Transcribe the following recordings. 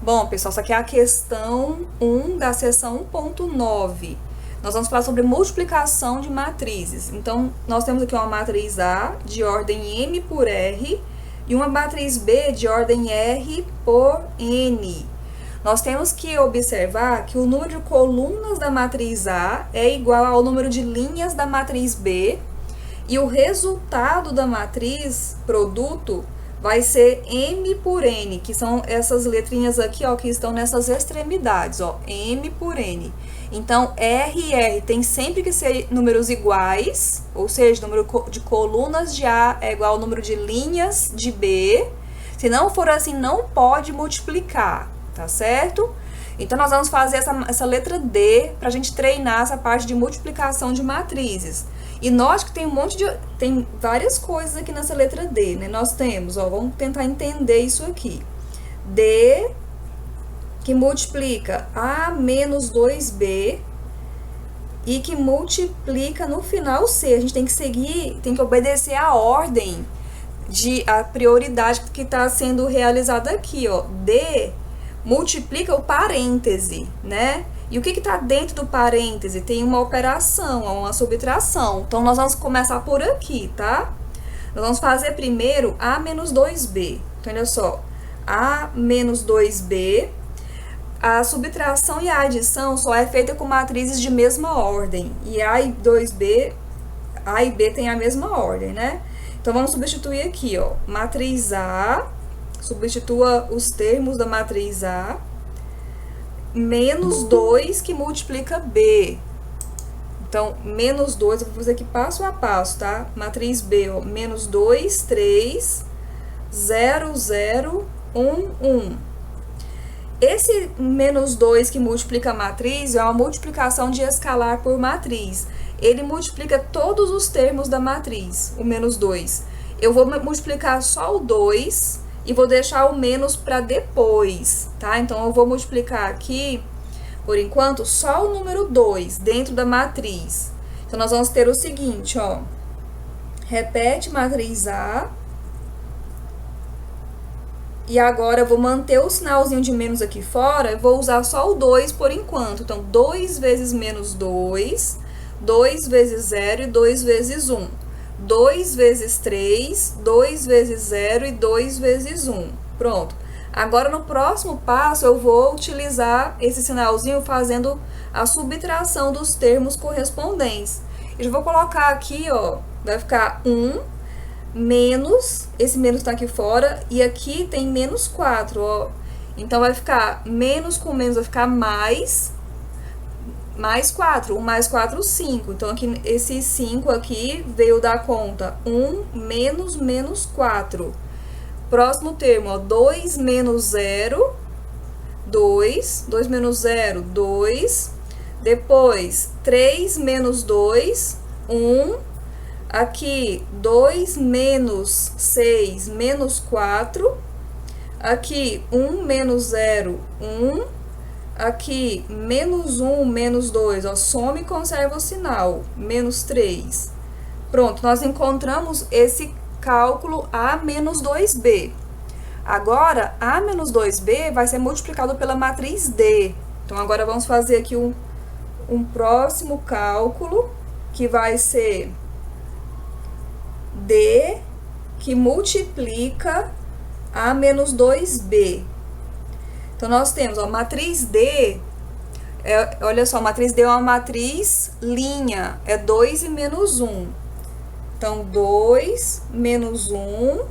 Bom, pessoal, essa aqui é a questão 1 da seção 1.9. Nós vamos falar sobre multiplicação de matrizes. Então, nós temos aqui uma matriz A de ordem M por R e uma matriz B de ordem R por N. Nós temos que observar que o número de colunas da matriz A é igual ao número de linhas da matriz B e o resultado da matriz produto vai ser M por N, que são essas letrinhas aqui, ó, que estão nessas extremidades, ó, M por N. Então, R e R tem sempre que ser números iguais, ou seja, o número de colunas de A é igual ao número de linhas de B. Se não for assim, não pode multiplicar, tá certo? Então, nós vamos fazer essa letra D para a gente treinar essa parte de multiplicação de matrizes. E note que tem várias coisas aqui nessa letra D, né? Nós temos, ó, vamos tentar entender isso aqui. D, que multiplica A menos 2B e que multiplica no final C. A gente tem que seguir, tem que obedecer a ordem a prioridade que está sendo realizada aqui, ó. D multiplica o parêntese, né? E o que está dentro do parêntese? Tem uma operação, uma subtração. Então, nós vamos começar por aqui, tá? Nós vamos fazer primeiro A menos 2B. Então, olha só. A menos 2B. A subtração e a adição só é feita com matrizes de mesma ordem. E A e 2B, A e B têm a mesma ordem, né? Então, vamos substituir aqui, ó. Matriz A. Substitua os termos da matriz A. Menos 2 que multiplica B. Então, menos 2, eu vou fazer aqui passo a passo, tá? Matriz B, ó, menos 2, 3, 0, 0, 1, 1. Esse menos 2 que multiplica a matriz é uma multiplicação de escalar por matriz. Ele multiplica todos os termos da matriz, o menos 2. Eu vou multiplicar só o 2 e vou deixar o menos para depois, tá? Então, eu vou multiplicar aqui, por enquanto, só o número 2 dentro da matriz. Então, nós vamos ter o seguinte, ó. Repete matriz A. E agora, eu vou manter o sinalzinho de menos aqui fora, eu vou usar só o 2 por enquanto. Então, 2 vezes menos 2, 2 vezes 0 e 2 vezes 1. 2 vezes 3, 2 vezes 0 e 2 vezes 1. Pronto. Agora, no próximo passo, eu vou utilizar esse sinalzinho fazendo a subtração dos termos correspondentes. Eu já vou colocar aqui, ó, vai ficar 1 menos, esse menos tá aqui fora, e aqui tem menos 4, ó. Então, vai ficar menos com menos, vai ficar mais 4, 1 mais 4, 5. Então, aqui, esse 5 aqui veio da conta 1 menos menos 4. Próximo termo, ó, 2 menos 0, 2. 2 menos 0, 2. Depois, 3 menos 2, 1. Aqui, 2 menos 6, menos 4. Aqui, 1 menos 0, 1. Aqui, menos 1, menos 2, ó, soma e conserva o sinal, menos 3. Pronto, nós encontramos esse cálculo A menos 2B. Agora, A menos 2B vai ser multiplicado pela matriz D. Então, agora vamos fazer aqui um próximo cálculo, que vai ser D, que multiplica A menos 2B. Então, nós temos, ó, matriz D, olha só, matriz D é uma matriz linha, é 2 e menos 1. Então, 2 menos 1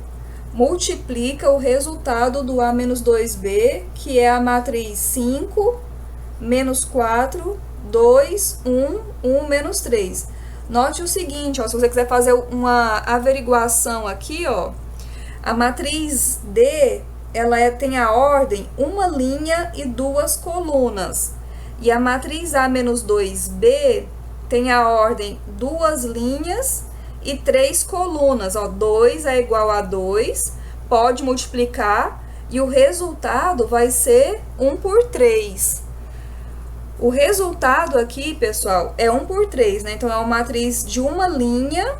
multiplica o resultado do A menos 2B, que é a matriz 5, menos 4, 2, 1, 1 menos 3. Note o seguinte, ó, se você quiser fazer uma averiguação aqui, ó, a matriz D, ela tem a ordem uma linha e 2 colunas. E a matriz A menos 2B tem a ordem 2 linhas e 3 colunas. Ó, 2 é igual a 2, pode multiplicar e o resultado vai ser 1 por 3. O resultado aqui, pessoal, é 1 por 3, né? Então, é uma matriz de uma linha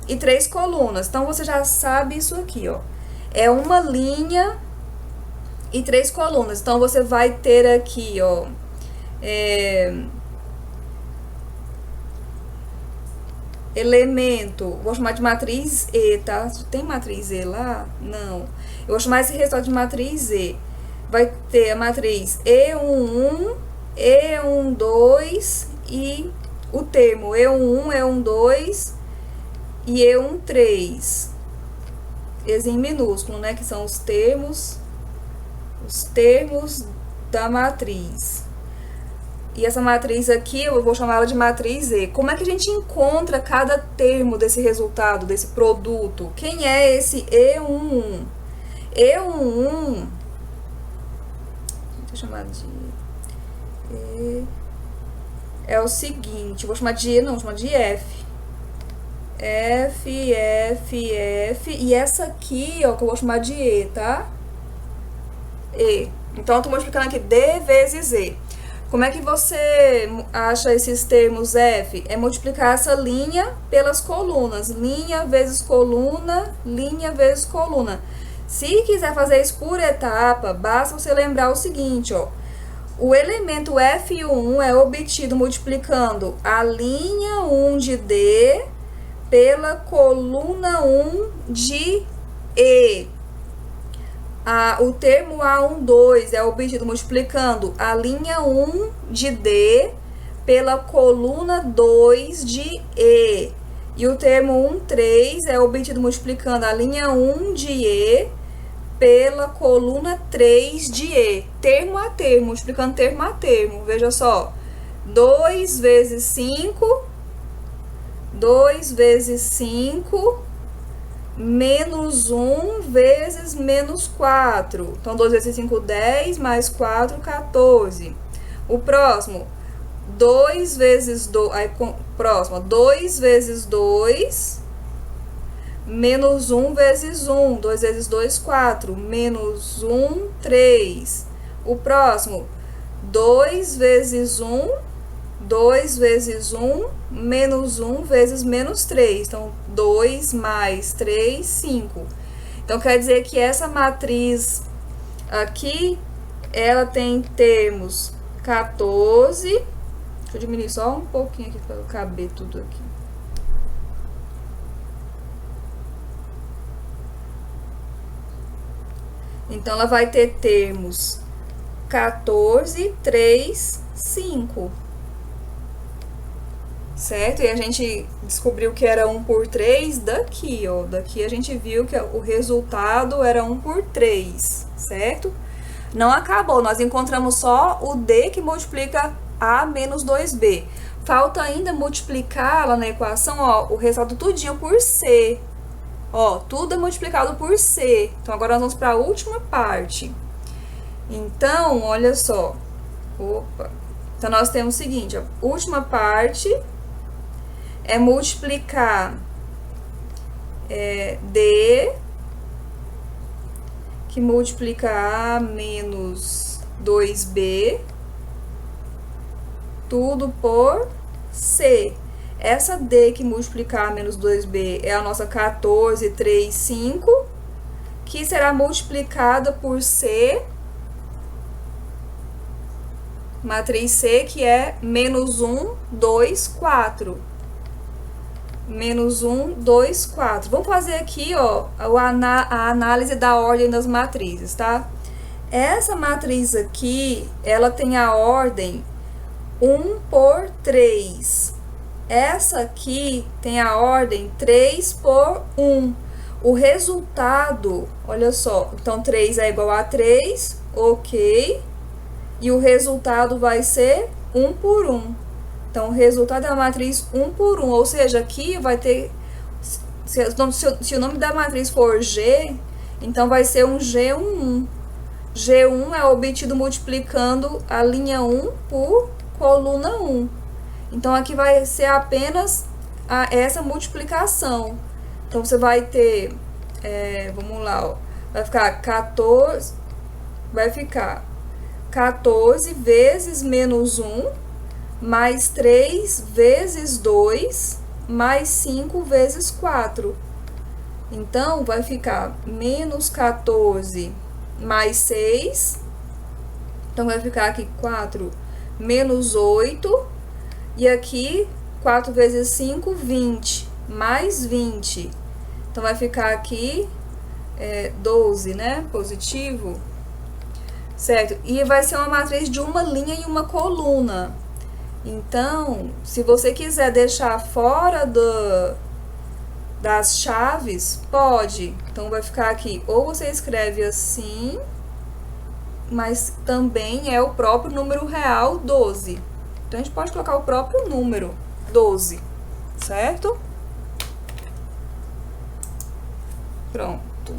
e 3 colunas. Então, você já sabe isso aqui, ó. É uma linha e 3 colunas. Então, você vai ter aqui, ó, elemento, vou chamar de matriz E, tá? Tem matriz E lá? Não. Eu vou chamar esse resultado de matriz E. Vai ter a matriz E11, E12 e o termo E11, E12 e E13. Esse em minúsculo, né? Que são os termos da matriz. E essa matriz aqui, eu vou chamar ela de matriz E. Como é que a gente encontra cada termo desse resultado, desse produto? Quem é esse E11? E11, deixa eu chamar de E, é o seguinte, vou chamar de E, não, vou chamar de F. F, F, F, e essa aqui, ó, que eu vou chamar de E, tá? E. Então, eu tô multiplicando aqui D vezes E. Como é que você acha esses termos F? É multiplicar essa linha pelas colunas. Linha vezes coluna, linha vezes coluna. Se quiser fazer isso por etapa, basta você lembrar o seguinte, ó. O elemento F1 é obtido multiplicando a linha 1 de D pela coluna 1 de E. O termo A12 é obtido multiplicando a linha 1 de D pela coluna 2 de E. E o termo 13 é obtido multiplicando a linha 1 de E pela coluna 3 de E. Termo a termo, multiplicando termo a termo. Veja só. 2 vezes 5, 2 vezes 5, menos 1 vezes menos 4. Então, 2 vezes 5, 10, mais 4, 14. O próximo, 2 vezes 2, aí, próximo, 2 vezes 2, menos 1 vezes 1. 2 vezes 2, 4. Menos 1, 3. O próximo, 2 vezes 1, 2 vezes 1, menos 1 vezes menos 3. Então, 2 mais 3, 5. Então, quer dizer que essa matriz aqui, ela tem termos 14. Deixa eu diminuir só um pouquinho aqui para caber tudo aqui. Então, ela vai ter termos 14, 3, 5. Certo? E a gente descobriu que era 1 por 3 daqui, ó. Daqui a gente viu que o resultado era 1 por 3, certo? Não acabou, nós encontramos só o D que multiplica A menos 2B. Falta ainda multiplicar lá na equação, ó, o resultado tudinho por C. Ó, tudo é multiplicado por C. Então, agora nós vamos para a última parte. Então, olha só. Opa. Então, nós temos o seguinte, ó, última parte é multiplicar D, que multiplica A menos 2B, tudo por C. Essa D que multiplica A menos 2B é a nossa 14, 3, 5, que será multiplicada por C, matriz C, que é menos 1, 2, 4. Menos 1, 2, 4. Vamos fazer aqui, ó, a análise da ordem das matrizes, tá? Essa matriz aqui, ela tem a ordem 1 por 3. Essa aqui tem a ordem 3 por 1. O resultado, olha só, então 3 é igual a 3, ok. E o resultado vai ser 1 por 1. Então, o resultado é a matriz 1 por 1, ou seja, aqui vai ter, se o nome da matriz for G, então vai ser um G11. G1 é obtido multiplicando a linha 1 por coluna 1. Então, aqui vai ser apenas essa multiplicação. Então, você vai ter, vamos lá, ó, vai ficar 14 vezes menos 1, mais 3 vezes 2, mais 5 vezes 4. Então, vai ficar menos 14 mais 6. Então, vai ficar aqui 4 menos 8. E aqui, 4 vezes 5, 20. Mais 20. Então, vai ficar aqui 12, né? Positivo. Certo? E vai ser uma matriz de uma linha e uma coluna. Então, se você quiser deixar fora das chaves, pode. Então, vai ficar aqui, ou você escreve assim, mas também é o próprio número real, 12. Então, a gente pode colocar o próprio número, 12, certo? Pronto.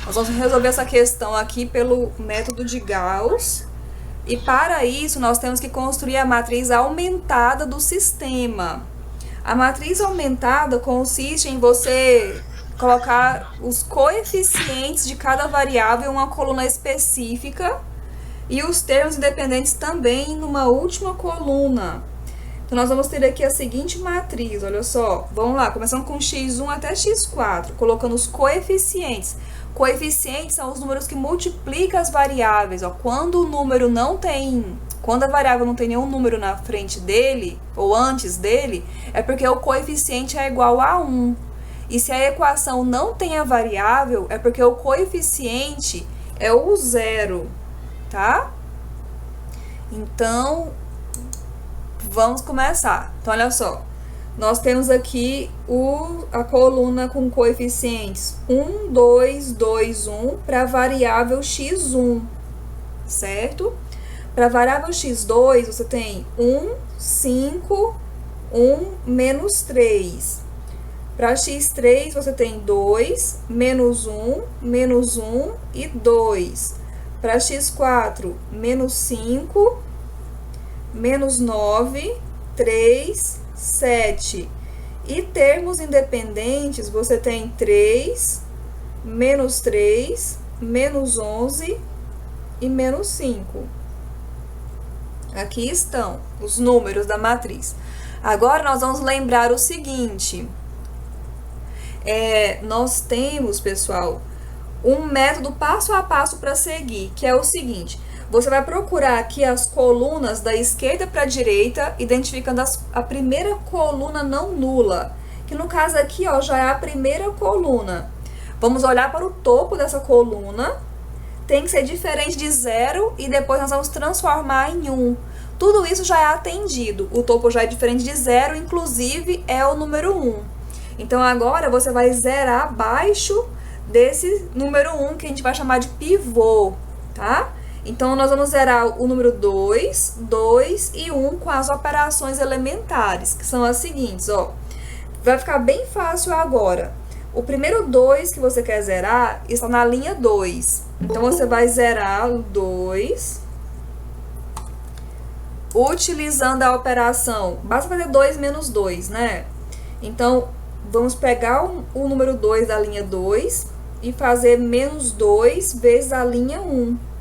Nós vamos resolver essa questão aqui pelo método de Gauss. E para isso, nós temos que construir a matriz aumentada do sistema. A matriz aumentada consiste em você colocar os coeficientes de cada variável em uma coluna específica e os termos independentes também numa última coluna. Então, nós vamos ter aqui a seguinte matriz, olha só. Vamos lá, começando com x1 até x4, colocando os coeficientes. Coeficientes são os números que multiplicam as variáveis. Ó. Quando a variável não tem nenhum número na frente dele, ou antes dele, é porque o coeficiente é igual a 1. E se a equação não tem a variável, é porque o coeficiente é o 0, tá? Então, vamos começar. Então, olha só. Nós temos aqui a coluna com coeficientes 1, 2, 2, 1 para a variável x1, certo? Para a variável x2, você tem 1, 5, 1, menos 3. Para x3, você tem 2, menos 1 e 2. Para x4, menos 5, menos 9, 3, 7. E termos independentes, você tem 3, menos 11 e menos 5. Aqui estão os números da matriz. Agora, nós vamos lembrar o seguinte. Nós temos, pessoal, um método passo a passo para seguir, que é o seguinte. Você vai procurar aqui as colunas da esquerda para a direita, identificando a primeira coluna não nula, que no caso aqui, ó, já é a primeira coluna. Vamos olhar para o topo dessa coluna, tem que ser diferente de 0 e depois nós vamos transformar em 1. Tudo isso já é atendido, o topo já é diferente de 0, inclusive é o número 1. Então agora você vai zerar abaixo desse número 1, que a gente vai chamar de pivô, tá? Então, nós vamos zerar o número 2, 2 e 1 com as operações elementares, que são as seguintes, ó. Vai ficar bem fácil agora. O primeiro 2 que você quer zerar está na linha 2. Então, você vai zerar o 2, utilizando a operação, basta fazer 2 menos 2, né? Então, vamos pegar o número 2 da linha 2 e fazer menos 2 vezes a linha 1.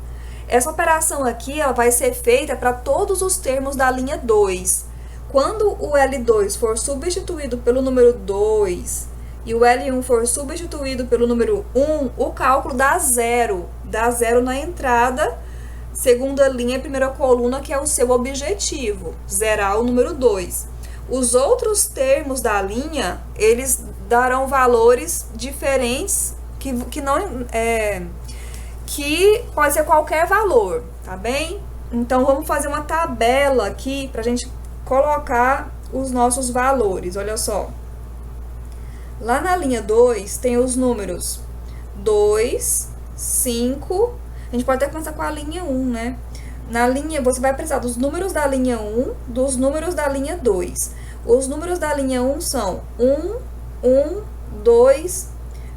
Essa operação aqui, ela vai ser feita para todos os termos da linha 2. Quando o L2 for substituído pelo número 2 e o L1 for substituído pelo número 1, o cálculo dá 0. Dá 0 na entrada, segunda linha, primeira coluna, que é o seu objetivo, zerar o número 2. Os outros termos da linha, eles darão valores diferentes, que pode ser qualquer valor, tá bem? Então, vamos fazer uma tabela aqui pra gente colocar os nossos valores, olha só. Lá na linha 2, tem os números 2, 5, a gente pode até começar com a linha 1, né? Na linha, você vai precisar dos números da linha 1, dos números da linha 2. Os números da linha 1 são 1, 2,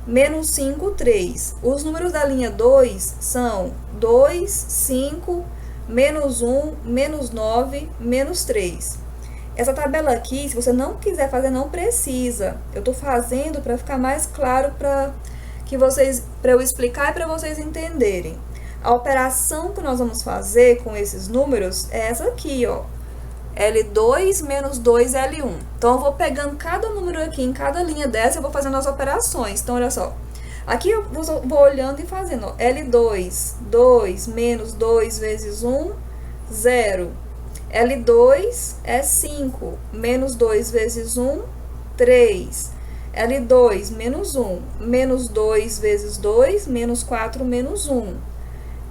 menos 5, 3. Os números da linha 2 são 2, 5, menos 1, menos 9, menos 3. Essa tabela aqui, se você não quiser fazer, não precisa. Eu tô fazendo para ficar mais claro para eu explicar e para vocês entenderem. A operação que nós vamos fazer com esses números é essa aqui, ó. L2 menos 2L1. Então, eu vou pegando cada número aqui, em cada linha dessa, eu vou fazendo as operações. Então, olha só. Aqui eu vou olhando e fazendo, ó, L2, 2 menos 2 vezes 1, 0. L2 é 5, menos 2 vezes 1, 3. L2 menos 2 vezes 2, menos 4 menos 1.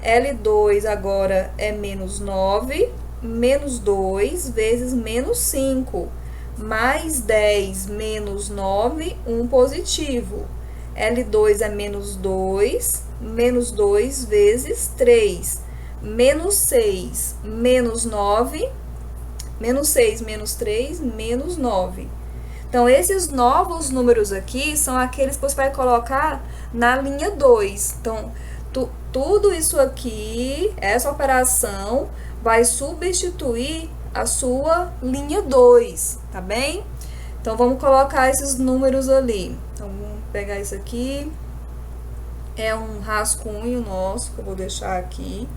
L2 agora é menos 9, menos 2 vezes menos 5, mais 10 menos 9, 1 positivo. L2 é menos 2 vezes 3, menos 6, menos 9, menos 6, menos 3, menos 9. Então, esses novos números aqui são aqueles que você vai colocar na linha 2. Então, tudo isso aqui, essa operação, vai substituir a sua linha 2, tá bem? Então, vamos colocar esses números ali. Então, vamos pegar isso aqui. É um rascunho nosso, que eu vou deixar aqui.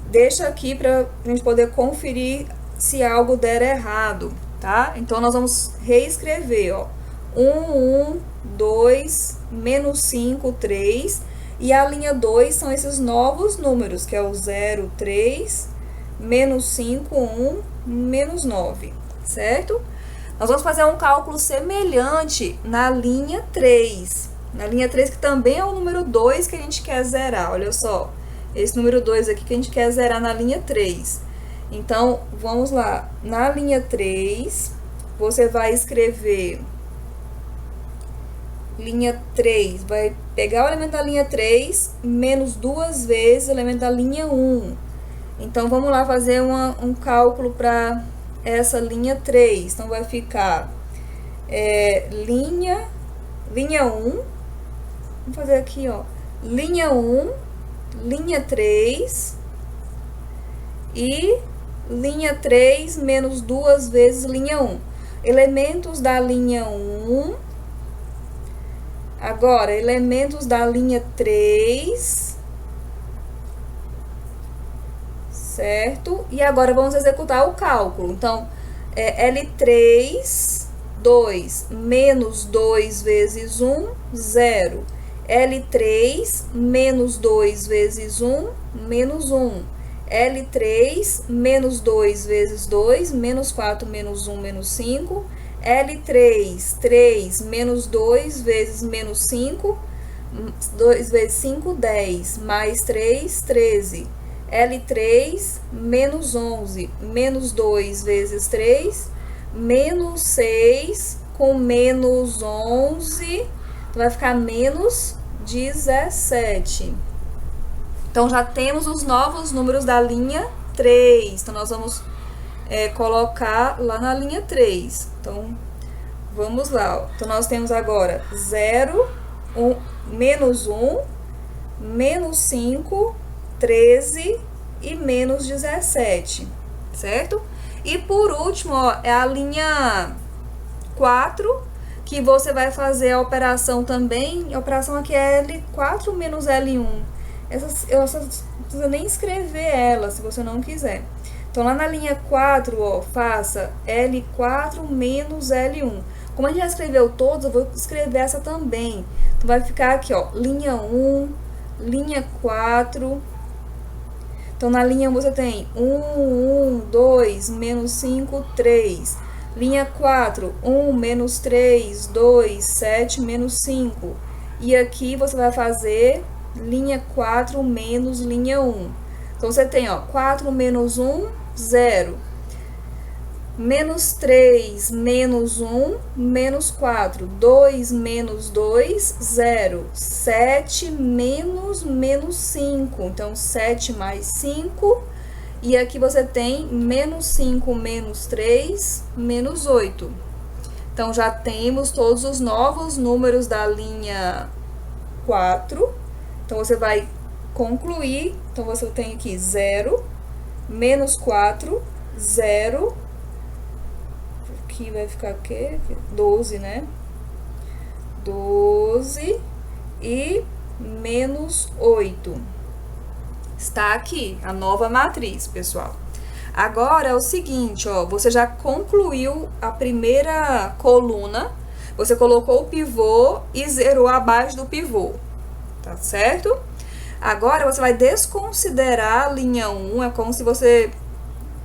Deixa aqui para a gente poder conferir se algo der errado, tá? Então, nós vamos reescrever, ó. 1, 1, 2, menos 5, 3. E a linha 2 são esses novos números, que é o 0, 3, menos 5, 1, menos 9, certo? Nós vamos fazer um cálculo semelhante na linha 3. Na linha 3, que também é o número 2 que a gente quer zerar. Olha só, esse número 2 aqui que a gente quer zerar na linha 3. Então, vamos lá. Na linha 3, você vai escrever... Linha 3, vai pegar o elemento da linha 3, menos 2 vezes o elemento da linha 1. Então, vamos lá fazer um cálculo para essa linha 3. Então, vai ficar linha 1, vamos fazer aqui, ó, linha 1, linha 3 e linha 3 menos 2 vezes linha 1. Elementos da linha 1... Agora, elementos da linha 3, certo? E agora vamos executar o cálculo. Então, L3, 2, menos 2 vezes 1, 0. L3, menos 2 vezes 1, menos 1. L3, menos 2 vezes 2, menos 4, menos 1, menos 5. L3, 3, menos 2 vezes menos 5, 2 vezes 5, 10, mais 3, 13. L3, menos 11, menos 2 vezes 3, menos 6, com menos 11, vai ficar menos 17. Então, já temos os novos números da linha 3. Então, nós vamos... colocar lá na linha 3. Então, vamos lá. Ó. Então, nós temos agora 0, menos 1, menos 5, 13 e menos 17, certo? E por último, ó, é a linha 4, que você vai fazer a operação também. A operação aqui é L4 menos L1. Eu não precisa nem escrever ela, se você não quiser. Então, lá na linha 4, ó, faça L4 menos L1. Como a gente já escreveu todos, eu vou escrever essa também. Então, vai ficar aqui, ó, linha 1, linha 4. Então, na linha 1 você tem 1, 2, menos 5, 3. Linha 4, 1, menos 3, 2, 7, menos 5. E aqui você vai fazer linha 4 menos linha 1. Então, você tem, ó, 4 menos 1, 0. Menos 3, menos 1, menos 4. 2 menos 2, 0. 7 menos 5. Então, 7 mais 5. E aqui você tem menos 5 menos 3, menos 8. Então, já temos todos os novos números da linha 4. Então, você vai concluir. Então, você tem aqui 0, menos 4, 0. Aqui vai ficar o quê? 12, né? 12 e menos 8. Está aqui a nova matriz, pessoal. Agora é o seguinte, ó, você já concluiu a primeira coluna, você colocou o pivô e zerou abaixo do pivô. tá certo? Agora, você vai desconsiderar a linha 1, é como se você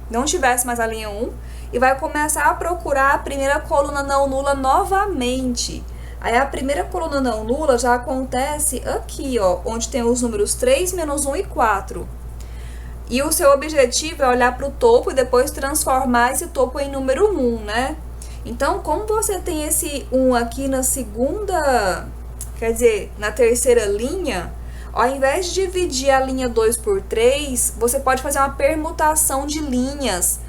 não tivesse mais a linha 1, e vai começar a procurar a primeira coluna não nula novamente. Aí, a primeira coluna não nula já acontece aqui, ó, onde tem os números 3, menos 1 e 4. E o seu objetivo é olhar para o topo e depois transformar esse topo em número 1, né? Então, como você tem esse 1 aqui na segunda, quer dizer, na terceira linha, ao invés de dividir a linha 2 por 3, você pode fazer uma permutação de linhas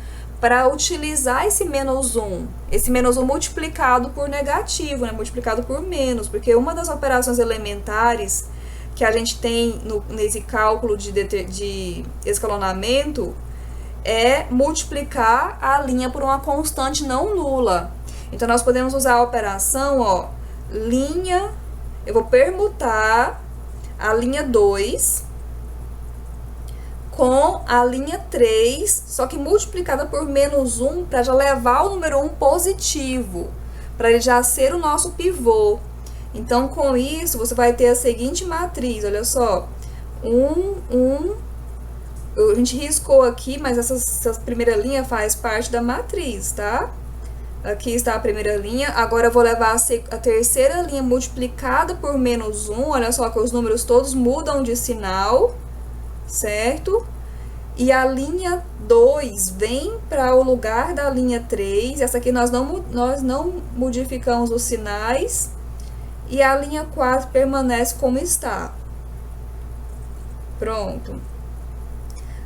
para utilizar esse menos 1. Esse menos 1 multiplicado por negativo, né? Multiplicado por menos, porque uma das operações elementares que a gente tem nesse cálculo de escalonamento é multiplicar a linha por uma constante não nula. Então, nós podemos usar a operação, ó, linha, eu vou permutar a linha 2 com a linha 3, só que multiplicada por menos 1, para já levar o número 1 positivo, para ele já ser o nosso pivô. Então, com isso, você vai ter a seguinte matriz, olha só, 1, 1, a gente riscou aqui, mas essa primeira linha faz parte da matriz, tá? Aqui está a primeira linha, agora eu vou levar a terceira linha multiplicada por menos 1, olha só que os números todos mudam de sinal, certo? E a linha 2 vem para o lugar da linha 3, essa aqui nós não modificamos os sinais, e a linha 4 permanece como está. Pronto.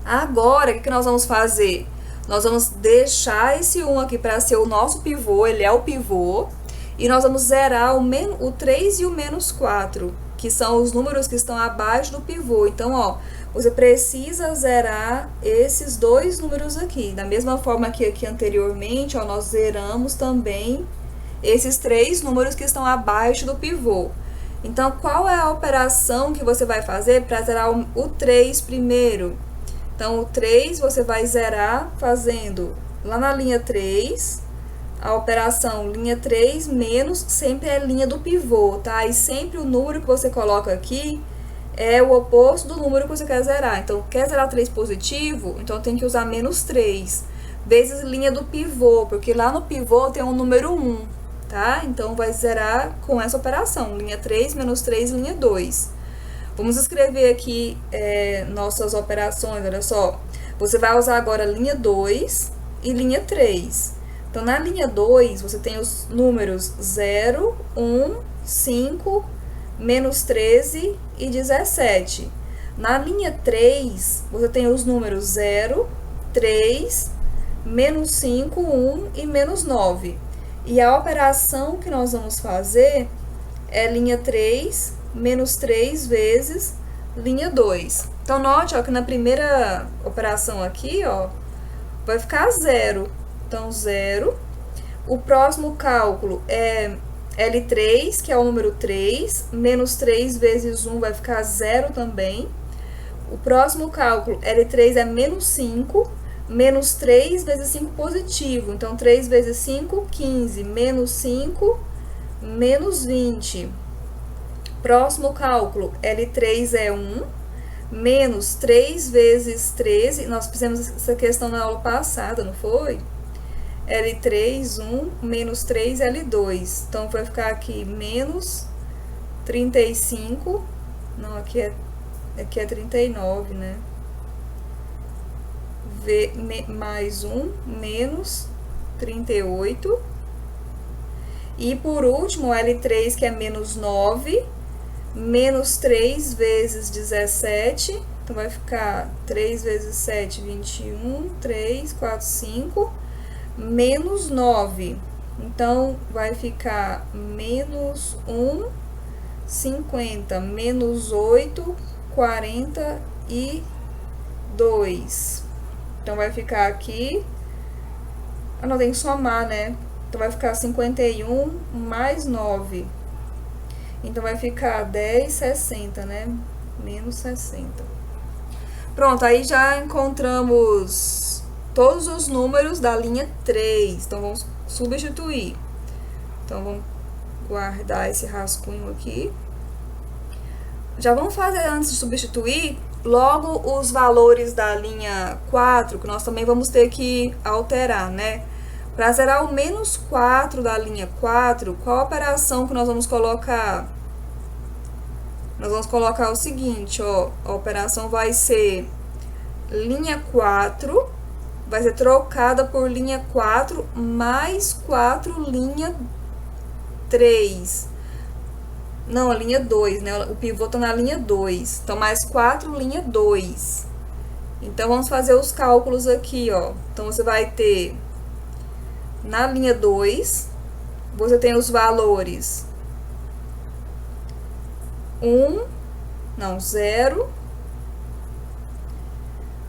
Agora, o que nós vamos fazer? Nós vamos deixar esse 1 aqui para ser o nosso pivô, ele é o pivô, e nós vamos zerar o 3 e o menos 4, que são os números que estão abaixo do pivô. Então, ó, você precisa zerar esses dois números aqui. Da mesma forma que aqui anteriormente, ó, nós zeramos também esses 3 números que estão abaixo do pivô. Então, qual é a operação que você vai fazer para zerar o 3 primeiro? Então, o 3 você vai zerar fazendo lá na linha 3, a operação linha 3 menos, sempre é linha do pivô, tá? E sempre o número que você coloca aqui é o oposto do número que você quer zerar. Então, quer zerar 3 positivo? Então, tem que usar menos 3, vezes linha do pivô, porque lá no pivô tem um número 1, tá? Então, vai zerar com essa operação, linha 3 menos 3, linha 2. Vamos escrever aqui nossas operações, olha só. Você vai usar agora linha 2 e linha 3. Então, na linha 2, você tem os números 0, 1, 5, menos 13 e 17. Na linha 3, você tem os números 0, 3, menos 5, 1 e menos 9. E a operação que nós vamos fazer é linha 3 menos 3 vezes linha 2. Então, note, ó, que na primeira operação aqui, ó, vai ficar 0. Então, 0. O próximo cálculo é L3, que é o número 3, menos 3 vezes 1 vai ficar 0 também. O próximo cálculo, L3 é menos 5, menos 3 vezes 5 positivo. Então, 3 vezes 5, 15, menos 5, menos 20. Próximo cálculo, L3 é 1, menos 3 vezes 13, nós fizemos essa questão na aula passada, não foi? L3, 1, menos 3, L2. Então, vai ficar aqui menos 35, não, aqui é 39, né? Mais 1, menos 38. E, por último, L3, que é menos 9, menos 3 vezes 17, então vai ficar 3 vezes 7, 21, 3, 4, 5, menos 9. Então, vai ficar menos 1, 50, menos 8, 42. Então, vai ficar aqui, não, tem que somar, né? Então, vai ficar 51 mais 9. Então, vai ficar 10, 60, né? Menos 60. Pronto, aí já encontramos todos os números da linha 3. Então, vamos substituir. Então, vamos guardar esse rascunho aqui. já vamos fazer antes de substituir logo os valores da linha 4, que nós também vamos ter que alterar, né? Para zerar o menos 4 da linha 4, qual a operação que nós vamos colocar? Nós vamos colocar o seguinte, ó, a operação vai ser linha 4, vai ser trocada por linha 4 mais 4 linha 3. Não, a linha 2, né? O pivô tá na linha 2. Então, mais 4, linha 2. Então, vamos fazer os cálculos aqui, ó. Então, você vai ter, na linha 2, você tem os valores 0,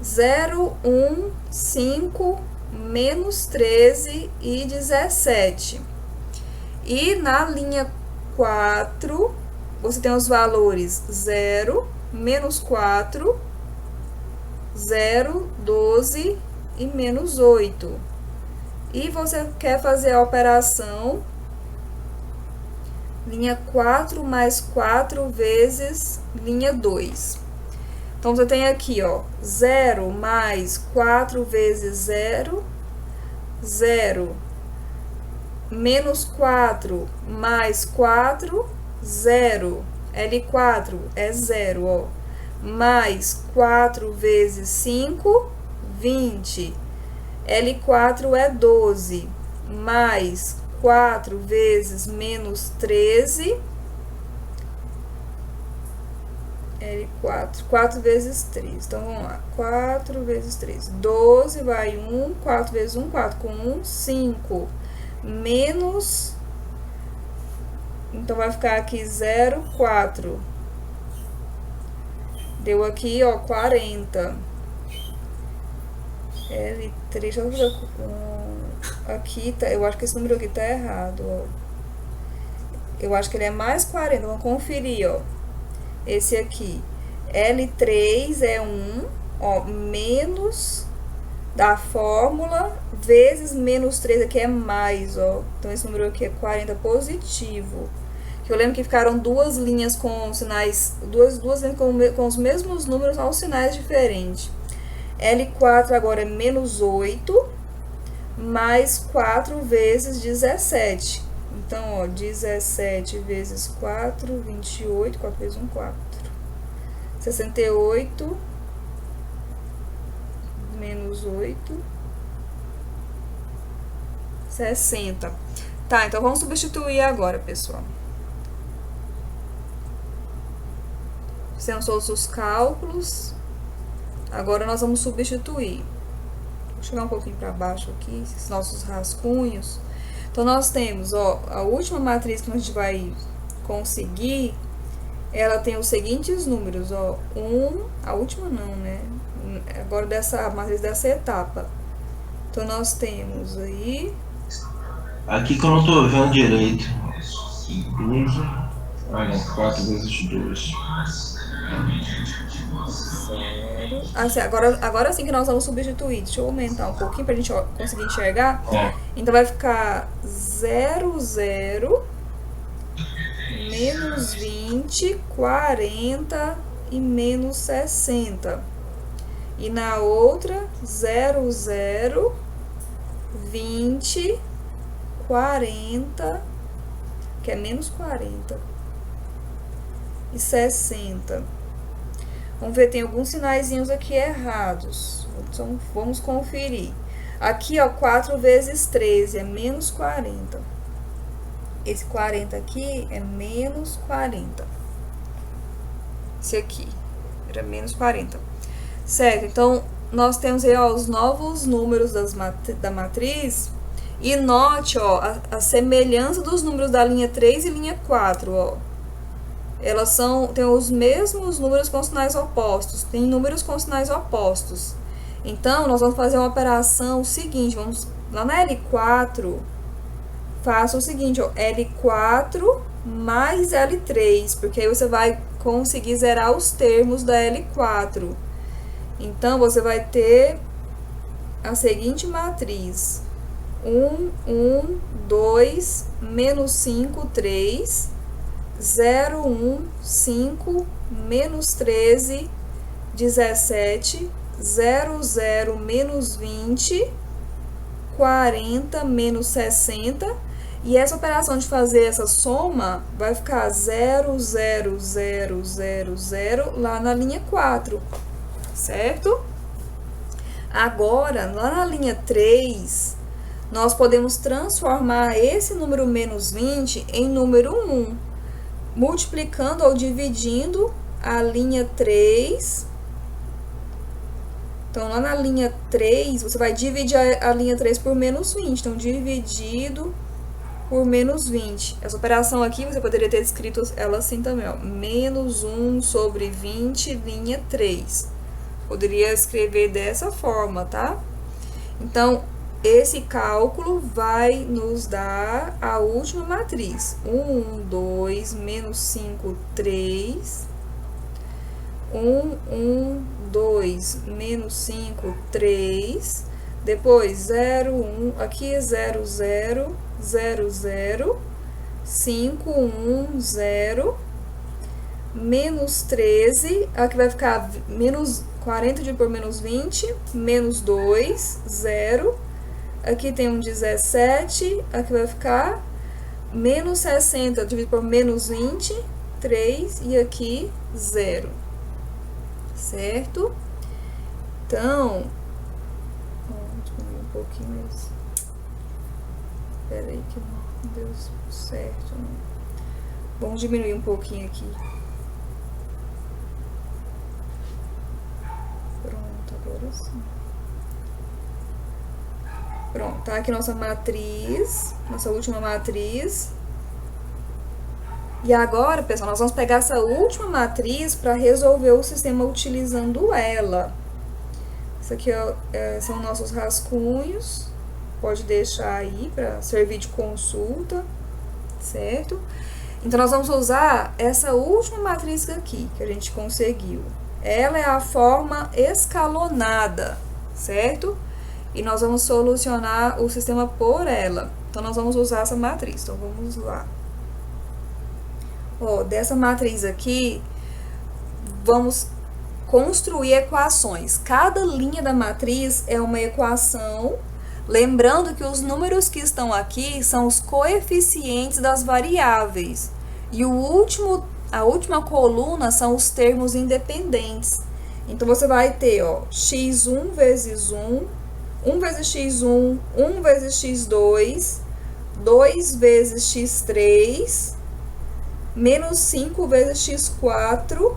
0, 1, 5, menos 13 e 17. E na linha 4, você tem os valores 0, menos 4, 0, 12 e menos 8. E você quer fazer a operação linha 4 mais 4 vezes linha 2. Então, você tem aqui, ó, 0 mais 4 vezes 0, 0, menos 4 mais 4, 0, L4 é 0, ó, mais 4 vezes 5, 20, L4 é 12, mais 4 vezes menos 13, L4, 4 vezes 3, então vamos lá, 4 vezes 3, 12, vai 1, 4 vezes 1, 4, com 1, 5, menos, então vai ficar aqui 0, 4, deu aqui, ó, 40, L3, deixa eu fazer aqui, tá, eu acho que esse número aqui tá errado, ó, eu acho que ele é mais 40, vamos conferir, ó, esse aqui, L3 é 1, ó, menos da fórmula, vezes menos 3 aqui é mais, ó. Então, esse número aqui é 40 positivo. Eu lembro que ficaram duas linhas com sinais, duas linhas com os mesmos números aos sinais diferentes. L4 agora é menos 8, mais 4 vezes 17. Então, ó, 17 vezes 4, 28, 4 vezes 1, 4. 68, menos 8, 60. Tá, então vamos substituir agora, pessoal. Fizemos todos os cálculos. Agora nós vamos substituir. Vou chegar um pouquinho para baixo aqui, esses nossos rascunhos. Então, nós temos, ó, a última matriz que a gente vai conseguir, ela tem os seguintes números, ó, a última não, né? Agora dessa matriz dessa etapa. Então, nós temos aí... Aqui que eu não tô vendo direito. 12. Olha, 4 vezes 2. Assim, agora sim que nós vamos substituir. Deixa eu aumentar um pouquinho pra gente conseguir enxergar. Então, vai ficar 0, 0, menos 20, 40 e menos 60. E na outra, 0, 0, 20, 40, que é menos 40, e 60. Vamos ver, tem alguns sinaizinhos aqui errados. Então, vamos conferir. Aqui, ó, 4 vezes 13 é menos 40. Esse 40 aqui é menos 40. Esse aqui era menos 40. Certo? Então, nós temos aí, ó, os novos números da matriz. E note, ó, a semelhança dos números da linha 3 e linha 4, ó. Elas têm os mesmos números com sinais opostos. Tem números com sinais opostos. Então, nós vamos fazer uma operação seguinte. Vamos lá na L4. Faça o seguinte, ó. L4 mais L3. Porque aí você vai conseguir zerar os termos da L4. Então, você vai ter a seguinte matriz. 1, 1, 2, menos 5, 3... 0, 1, 5, menos 13, 17, 0, 0, menos 20, 40, menos 60. E essa operação de fazer essa soma vai ficar 0, 0, 0, 0, 0 lá na linha 4, certo? Agora, lá na linha 3, nós podemos transformar esse número menos 20 em número 1, multiplicando ou dividindo a linha 3. Então, lá na linha 3, você vai dividir a linha 3 por menos 20. Então, dividido por menos 20. Essa operação aqui, você poderia ter escrito ela assim também, ó. Menos 1 sobre 20, linha 3. Poderia escrever dessa forma, tá? Então, esse cálculo vai nos dar a última matriz. 1, 2, menos 5, 3. 1, 2, menos 5, 3. Depois, 0, 1. Aqui é 0, 0, 0, 0. 5, 1, 0. Menos 13. Aqui vai ficar menos 40 dividido por menos 20. Menos 2, 0. Aqui tem um 17. Aqui vai ficar menos 60 dividido por menos 20. 3. E aqui 0. Certo? Então, diminuir um pouquinho isso. Espera aí que não deu certo. Vamos diminuir um pouquinho aqui. Pronto, agora sim. Pronto, tá aqui nossa matriz, nossa última matriz. E agora, pessoal, nós vamos pegar essa última matriz para resolver o sistema utilizando ela. Isso aqui são nossos rascunhos. Pode deixar aí para servir de consulta, certo? Então, nós vamos usar essa última matriz aqui que a gente conseguiu. Ela é a forma escalonada, certo? E nós vamos solucionar o sistema por ela. Então, nós vamos usar essa matriz. Então, vamos lá. Ó, dessa matriz aqui, vamos construir equações. Cada linha da matriz é uma equação. Lembrando que os números que estão aqui são os coeficientes das variáveis. E a última coluna são os termos independentes. Então, você vai ter, ó, x1 vezes 1, 1 vezes x1, 1 vezes x2, 2 vezes x3, menos 5 vezes x4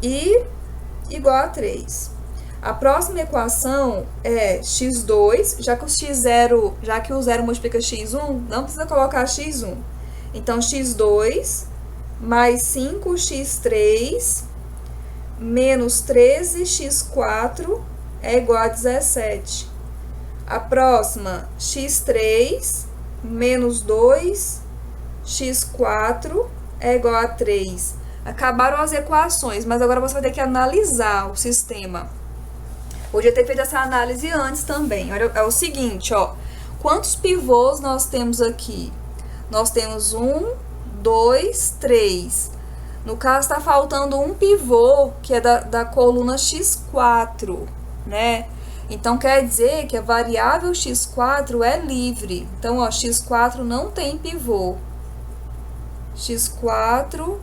e igual a 3. A próxima equação é x2, já que o 0 multiplica x1, não precisa colocar x1. Então, x2 mais 5x3 menos 13x4 é igual a 17. A próxima, x3 menos 2x4 é igual a 3. Acabaram as equações, mas agora você vai ter que analisar o sistema. Podia ter feito essa análise antes também. Olha, é o seguinte, ó. Quantos pivôs nós temos aqui? Nós temos 1, 2, 3. No caso, está faltando um pivô, que é da coluna x4, né? Então, quer dizer que a variável x4 é livre. Então, ó, x4 não tem pivô. x4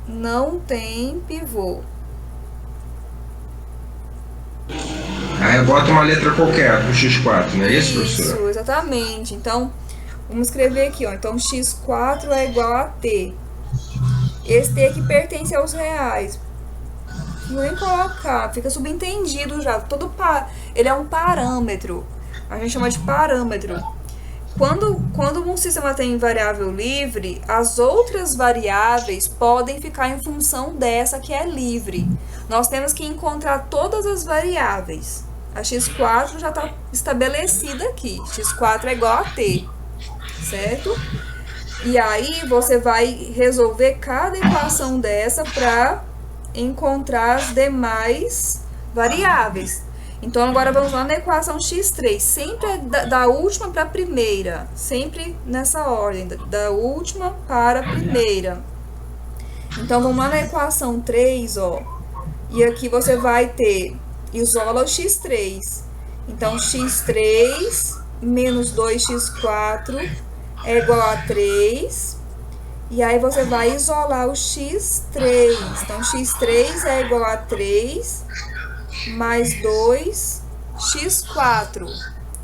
não tem pivô. Aí eu boto uma letra qualquer pro x4, não é isso, professora? Isso, exatamente. Então, vamos escrever aqui, ó. Então, x4 é igual a t. Esse t aqui pertence aos reais. Não vou nem colocar, fica subentendido já. Ele é um parâmetro. A gente chama de parâmetro. Quando um sistema tem variável livre, as outras variáveis podem ficar em função dessa que é livre. Nós temos que encontrar todas as variáveis. A x4 já está estabelecida aqui. x4 é igual a t, certo? E aí, você vai resolver cada equação dessa para encontrar as demais variáveis. Então, agora vamos lá na equação x3. Sempre é da última para a primeira. Sempre nessa ordem, da última para a primeira. Então, vamos lá na equação 3, ó. E aqui você vai ter, isola o x3. Então, x3 menos 2x4 é igual a 3. E aí, você vai isolar o x3. Então, x3 é igual a 3 mais 2x4,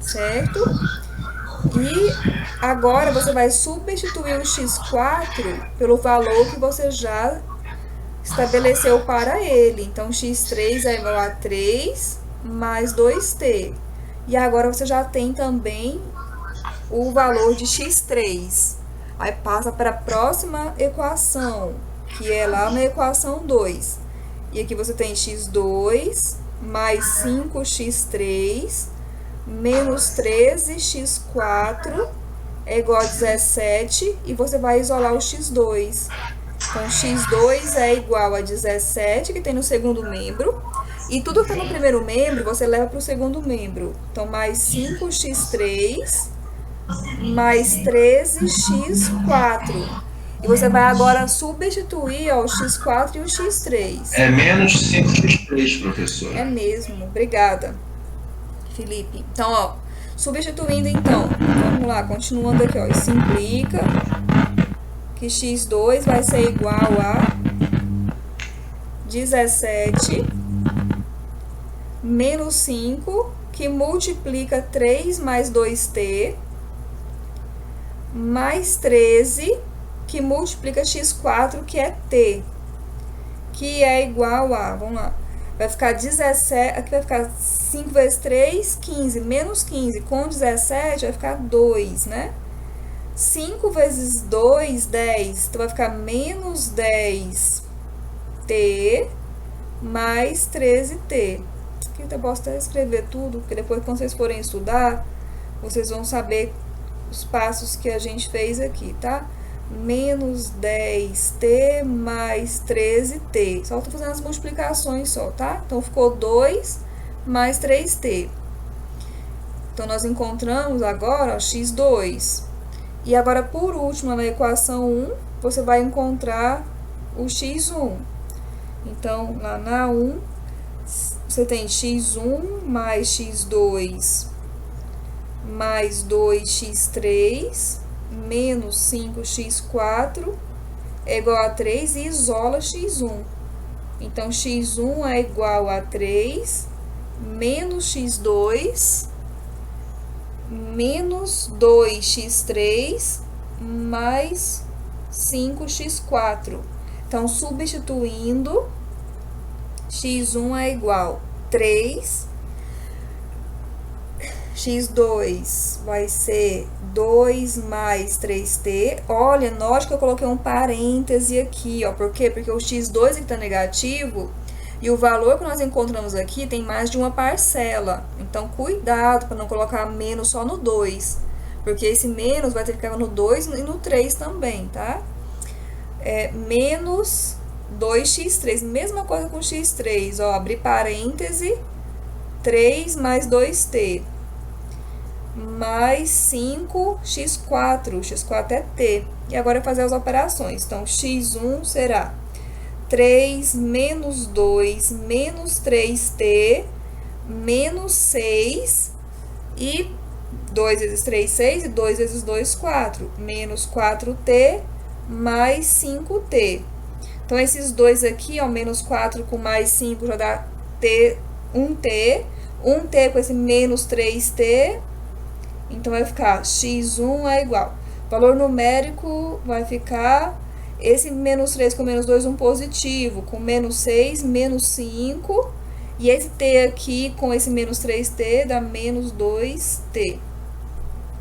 certo? E agora você vai substituir o x4 pelo valor que você já estabeleceu para ele. Então, x3 é igual a 3 mais 2t. E agora você já tem também o valor de x3. Aí passa para a próxima equação, que é lá na equação 2. E aqui você tem x2 mais 5x3 menos 13x4 é igual a 17, e você vai isolar o x2. Então, x2 é igual a 17, que tem no segundo membro, e tudo que está no primeiro membro, você leva para o segundo membro. Então, mais 5x3 mais 13x4. E você vai agora substituir ó, o x4 e o x3. É menos 5x3, professor. É mesmo, obrigada, Felipe. Então, ó, substituindo então, vamos lá, continuando aqui, ó, e simplifica, que x2 vai ser igual a 17 menos 5, que multiplica 3 mais 2t, mais 13, que multiplica x4, que é t, que é igual a, vamos lá, vai ficar 17, aqui vai ficar 5 vezes 3, 15, menos 15, com 17 vai ficar 2, né? 5 vezes 2, 10, então vai ficar menos 10t mais 13t. Aqui eu posso até escrever tudo, porque depois quando vocês forem estudar, vocês vão saber os passos que a gente fez aqui, tá? Menos 10t mais 13t. Só tô fazendo as multiplicações só, tá? Então, ficou 2 mais 3t. Então, nós encontramos agora, ó, x2. E agora, por último, na equação 1, você vai encontrar o x1. Então, lá na 1, você tem x1 mais x2 mais 2x3 menos 5x4 é igual a 3 e isola x1. Então, x1 é igual a 3 menos x2 menos 2x3 mais 5x4. Então, substituindo, x1 é igual a 3, x2 vai ser 2 mais 3t. Olha, note que eu coloquei um parêntese aqui, ó. Por quê? Porque o x2 aqui tá negativo e o valor que nós encontramos aqui tem mais de uma parcela. Então, cuidado para não colocar menos só no 2, porque esse menos vai ter que ficar no 2 e no 3 também, tá? É menos 2x3, mesma coisa com x3, ó, abrir parêntese, 3 mais 2t. Mais 5x4, x4 é t. E agora é fazer as operações. Então, x1 será 3 menos 2 menos 3t menos 6, e 2 vezes 3, 6, e 2 vezes 2, 4, menos 4t mais 5t. Então, esses dois aqui, ó, menos 4 com mais 5 já dá t, 1t, 1t com esse menos 3t, então vai ficar x1 é igual. Valor numérico vai ficar esse menos 3 com menos 2, um positivo, com menos 6, menos 5, e esse t aqui com esse menos 3t dá menos 2t.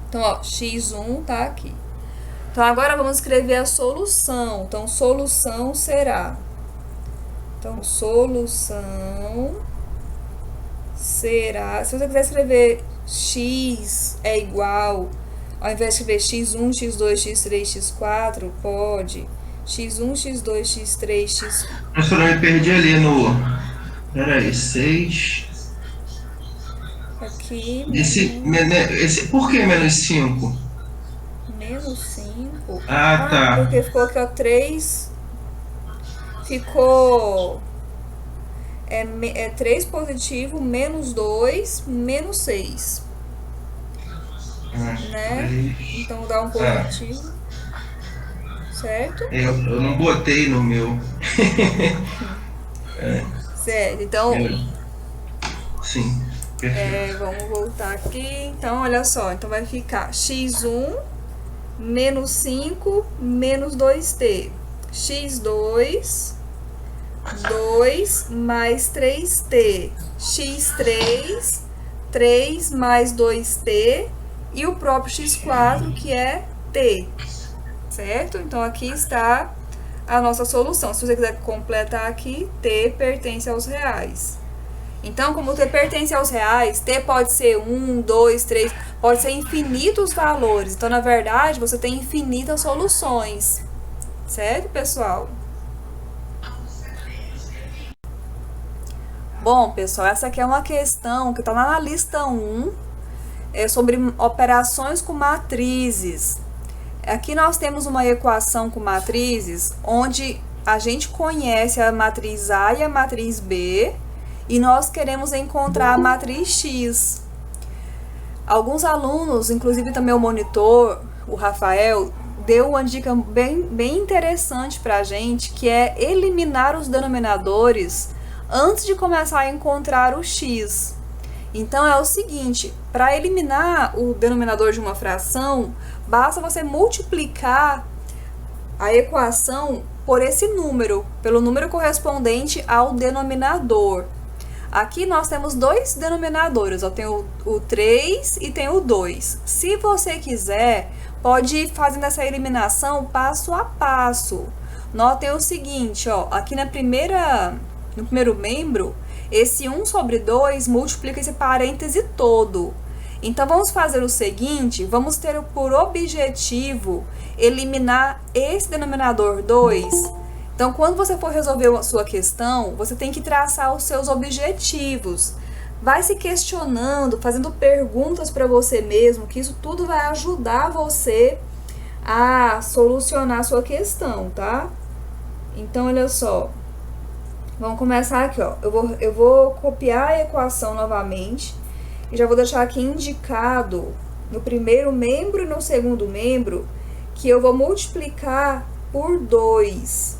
Então, ó, x1 tá aqui. Então, agora vamos escrever a solução. Então, solução será... Então, solução será... Se você quiser escrever x é igual, ao invés de escrever x1, x2, x3, x4, pode. x1, x2, x3, x... Professor, eu me perdi ali no... Peraí, 6... aqui. Por que menos 5? Menos 5. Ah, tá. Porque ficou aqui, ó, 3. Ficou... É 3 positivo, menos 2, menos 6. Né? Então dá um positivo. Certo? Eu não botei no meu. Certo, então... Sim, perfeito. Vamos voltar aqui. Então, olha só. Então, vai ficar x1 menos 5 menos 2t. x2, 2 mais 3t. x3, 3 mais 2t. E o próprio x4, que é t. Certo? Então, aqui está a nossa solução. Se você quiser completar aqui, t pertence aos reais. Então, como t pertence aos reais, t pode ser 1, 2, 3, pode ser infinitos valores. Então, na verdade, você tem infinitas soluções. Certo, pessoal? Bom, pessoal, essa aqui é uma questão que está na lista 1, sobre operações com matrizes. Aqui nós temos uma equação com matrizes, onde a gente conhece a matriz A e a matriz B, e nós queremos encontrar a matriz X. Alguns alunos, inclusive também o monitor, o Rafael, deu uma dica bem interessante para a gente, que é eliminar os denominadores antes de começar a encontrar o X. Então é o seguinte, para eliminar o denominador de uma fração, basta você multiplicar a equação por esse número, pelo número correspondente ao denominador. Aqui nós temos dois denominadores, ó, tem o 3 e tem o 2. Se você quiser, pode ir fazendo essa eliminação passo a passo. Notem o seguinte, ó, aqui no primeiro membro, esse 1 sobre 2 multiplica esse parêntese todo. Então, vamos fazer o seguinte, vamos ter por objetivo eliminar esse denominador 2. Então, quando você for resolver a sua questão, você tem que traçar os seus objetivos. Vai se questionando, fazendo perguntas para você mesmo, que isso tudo vai ajudar você a solucionar a sua questão, tá? Então, olha só. Vamos começar aqui, ó. Eu vou copiar a equação novamente e já vou deixar aqui indicado no primeiro membro e no segundo membro que eu vou multiplicar por 2.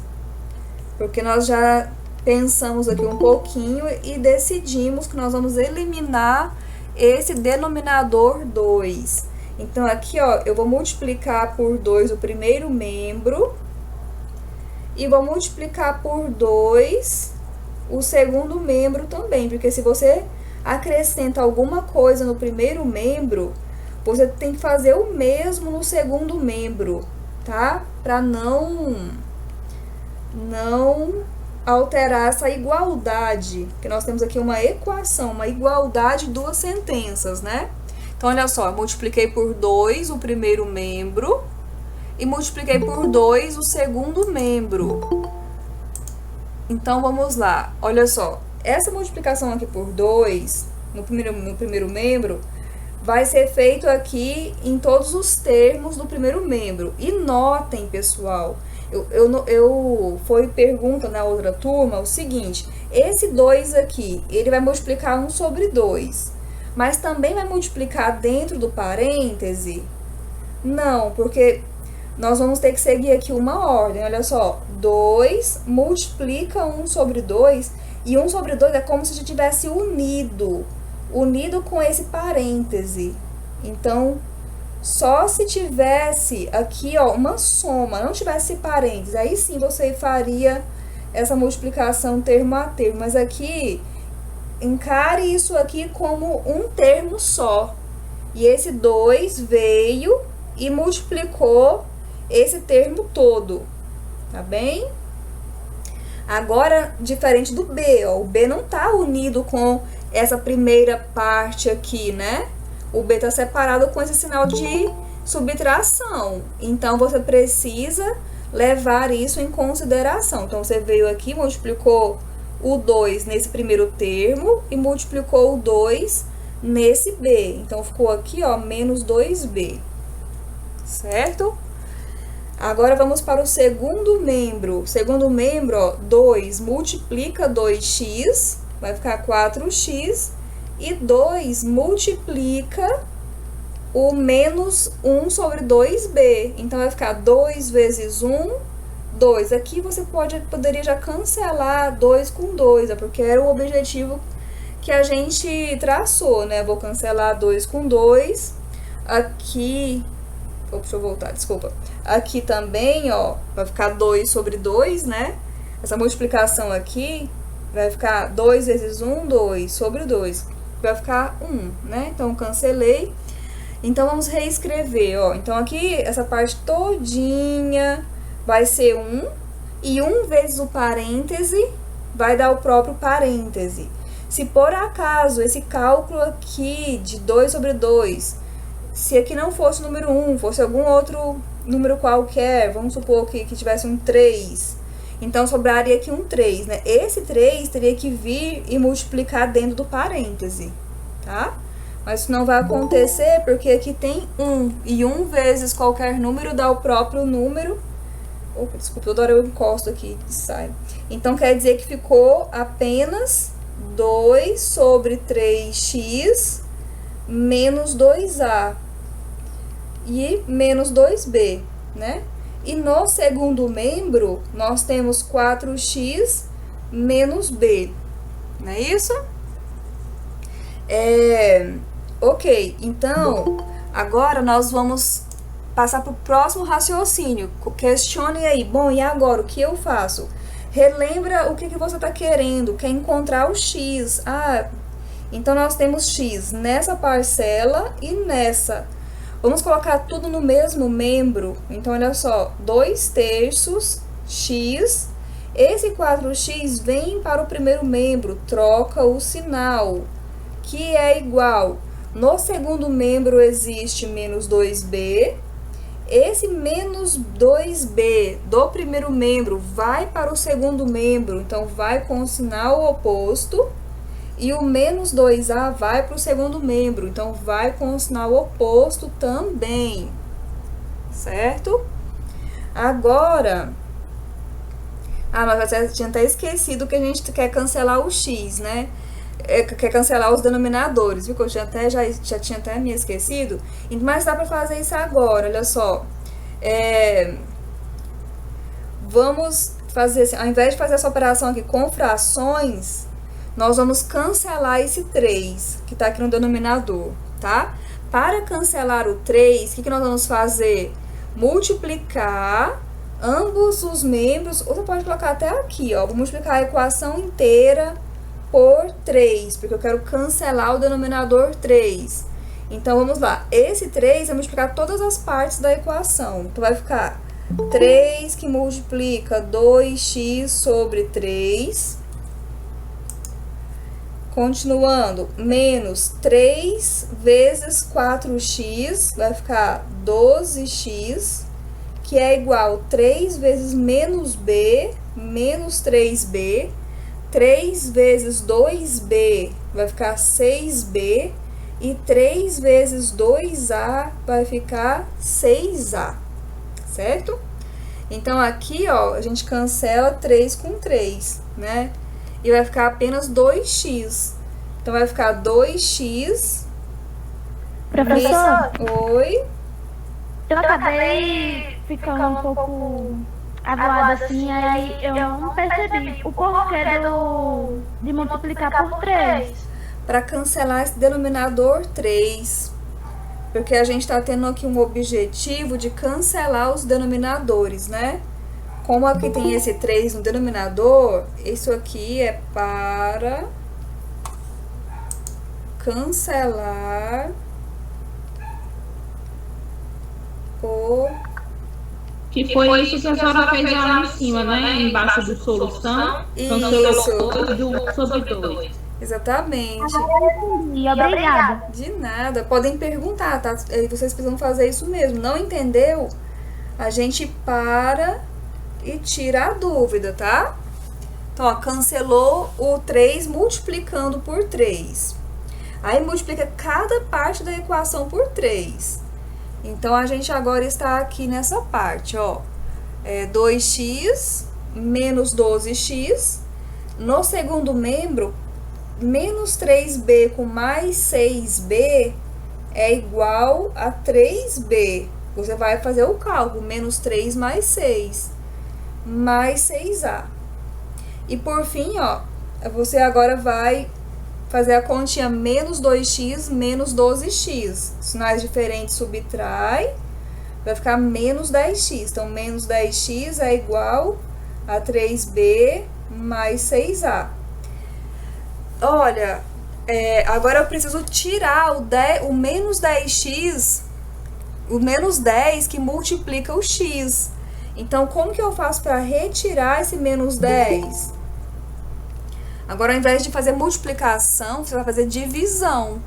Porque nós já pensamos aqui um pouquinho e decidimos que nós vamos eliminar esse denominador 2. Então, aqui, ó, eu vou multiplicar por 2 o primeiro membro e vou multiplicar por 2 o segundo membro também. Porque se você acrescenta alguma coisa no primeiro membro, você tem que fazer o mesmo no segundo membro, tá? Para não alterar essa igualdade, que nós temos aqui uma equação, uma igualdade de duas sentenças, né? Então, olha só, eu multipliquei por 2 o primeiro membro e multipliquei por 2 o segundo membro. Então, vamos lá. Olha só, essa multiplicação aqui por 2, no primeiro membro, vai ser feito aqui em todos os termos do primeiro membro. E notem, pessoal, foi pergunta na outra turma o seguinte, esse 2 aqui, ele vai multiplicar 1 sobre 2, mas também vai multiplicar dentro do parêntese? Não, porque nós vamos ter que seguir aqui uma ordem, olha só, 2 multiplica 1 sobre 2, e 1 sobre 2 é como se a gente tivesse unido com esse parêntese. Então, só se tivesse aqui, ó, uma soma, não tivesse parênteses, aí sim você faria essa multiplicação termo a termo. Mas aqui, encare isso aqui como um termo só. E esse 2 veio e multiplicou esse termo todo, tá bem? Agora, diferente do B, ó, o B não tá unido com essa primeira parte aqui, né? O B está separado com esse sinal de subtração. Então, você precisa levar isso em consideração. Então, você veio aqui, multiplicou o 2 nesse primeiro termo e multiplicou o 2 nesse B. Então, ficou aqui, ó, menos 2B, certo? Agora, vamos para o segundo membro. Segundo membro, ó, 2 multiplica 2x, vai ficar 4x, e 2 multiplica o menos 1 sobre 2b. Então, vai ficar 2 vezes 1, 2. Aqui você poderia já cancelar 2 com 2, porque era o objetivo que a gente traçou, né? Vou cancelar 2 com 2. Aqui, deixa eu voltar, desculpa. Aqui também, ó, vai ficar 2 sobre 2, né? Essa multiplicação aqui vai ficar 2 vezes 1, 2 sobre 2. Vai ficar 1, né? Então, cancelei. Então, vamos reescrever, ó. Então, aqui, essa parte todinha vai ser 1. E 1 vezes o parêntese vai dar o próprio parêntese. Se por acaso esse cálculo aqui de 2 sobre 2, se aqui não fosse o número 1, fosse algum outro número qualquer, vamos supor que tivesse um 3, então sobraria aqui um 3, né? Esse 3 teria que vir e multiplicar dentro do parêntese, tá? Mas isso não vai acontecer porque aqui tem 1, e 1 vezes qualquer número dá o próprio número. Opa, desculpa, toda hora eu encosto aqui e sai. Então, quer dizer que ficou apenas 2 sobre 3x menos 2a e menos 2b, né? E no segundo membro, nós temos 4x menos b, não é isso? Ok, então, agora nós vamos passar para o próximo raciocínio. Questione aí, bom, e agora, o que eu faço? Relembra o que você está querendo, quer encontrar o x. Então, nós temos x nessa parcela e nessa. Vamos colocar tudo no mesmo membro. Então, olha só, 2/3 x. Esse 4x vem para o primeiro membro, troca o sinal, que é igual. No segundo membro existe menos 2b. Esse menos 2b do primeiro membro vai para o segundo membro, então vai com o sinal oposto. E o menos 2a vai para o segundo membro, então vai com o sinal oposto também, certo? Agora, mas eu tinha até esquecido que a gente quer cancelar o x, né? Quer cancelar os denominadores, viu? Que eu já tinha até me esquecido. Mas dá para fazer isso agora, olha só. Vamos fazer assim, ao invés de fazer essa operação aqui com frações, nós vamos cancelar esse 3, que está aqui no denominador, tá? Para cancelar o 3, o que nós vamos fazer? Multiplicar ambos os membros, ou você pode colocar até aqui, ó. Vou multiplicar a equação inteira por 3, porque eu quero cancelar o denominador 3. Então, vamos lá. Esse 3 vai multiplicar todas as partes da equação. Então, vai ficar 3 que multiplica 2x sobre 3. Continuando, menos 3 vezes 4x, vai ficar 12x, que é igual a 3 vezes menos b, menos 3b. 3 vezes 2b vai ficar 6b, e 3 vezes 2a vai ficar 6a, certo? Então, aqui, ó, a gente cancela 3 com 3, né? E vai ficar apenas 2x. Então, vai ficar 2x... Professor? Oi? Eu acabei ficando um pouco avoada assim, aí eu não percebi o porquê de multiplicar por 3. Para cancelar esse denominador 3. Porque a gente está tendo aqui um objetivo de cancelar os denominadores, né? Como aqui tem esse 3 no denominador, isso aqui é para cancelar o... Que foi isso que a senhora fez lá em cima, né? Embaixo do solução. Cancelou sobre 2. Exatamente. E obrigada. De nada. Podem perguntar, tá? Vocês precisam fazer isso mesmo. Não entendeu? A gente para e tira a dúvida, tá? Então, ó, cancelou o 3 multiplicando por 3. Aí multiplica cada parte da equação por 3. Então, a gente agora está aqui nessa parte, ó. 2x menos 12x. No segundo membro, menos 3b com mais 6b é igual a 3b. Você vai fazer o cálculo, menos 3 mais 6, mais 6a. E por fim, ó, você agora vai fazer a continha menos 2x menos 12x. Sinais diferentes subtrai, vai ficar menos 10x. Então, menos 10x é igual a 3b mais 6a. Olha, agora eu preciso tirar o menos 10x, o menos 10 que multiplica o x. Então, como que eu faço para retirar esse menos 10? Agora, ao invés de fazer multiplicação, você vai fazer divisão.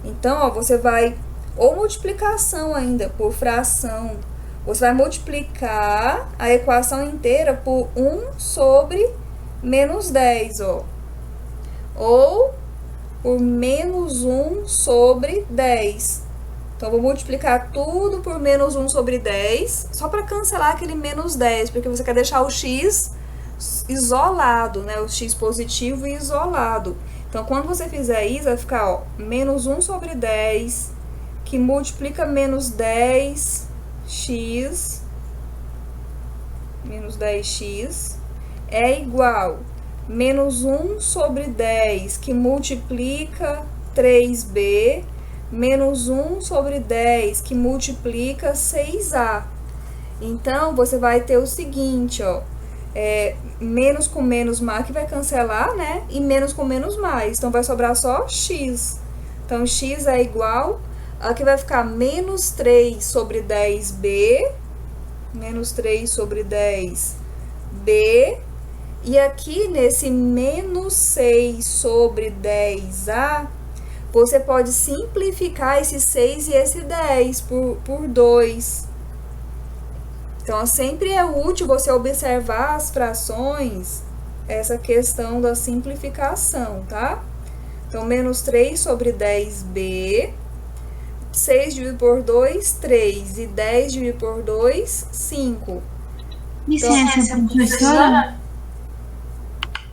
Então, ó, você vai, ou multiplicação ainda, por fração. Você vai multiplicar a equação inteira por 1 sobre menos 10, ó. Ou por menos 1 sobre 10. Então, eu vou multiplicar tudo por menos 1 sobre 10, só para cancelar aquele menos 10, porque você quer deixar o x isolado, né? O x positivo e isolado. Então, quando você fizer isso, vai ficar, ó, menos 1 sobre 10, que multiplica menos 10x, menos 10x, é igual menos 1 sobre 10, que multiplica 3b, menos 1 sobre 10, que multiplica 6a. Então, você vai ter o seguinte, ó, menos com menos mais, que vai cancelar, né? E menos com menos mais. Então, vai sobrar só x. Então, x é igual, aqui vai ficar menos 3 sobre 10b, menos 3 sobre 10b, e aqui nesse menos 6 sobre 10a, você pode simplificar esse 6 e esse 10 por 2. Então, sempre é útil você observar as frações, essa questão da simplificação, tá? Então, menos 3 sobre 10b, 6 dividido por 2, 3, e 10 dividido por 2, 5. Licença, professora.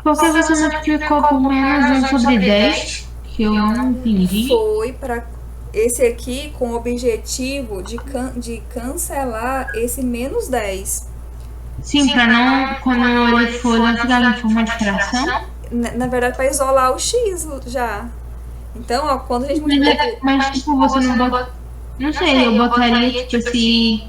Por que você multiplicou por menos 1 sobre 10? Que eu não entendi. Foi para esse aqui com o objetivo de cancelar esse menos 10. Sim, para não, quando ele for ficar em forma de fração. Na verdade, para isolar o x já. Então, ó, quando a gente multiplica... Mas, tipo, você não bota... Não sei, eu botaria, tipo, se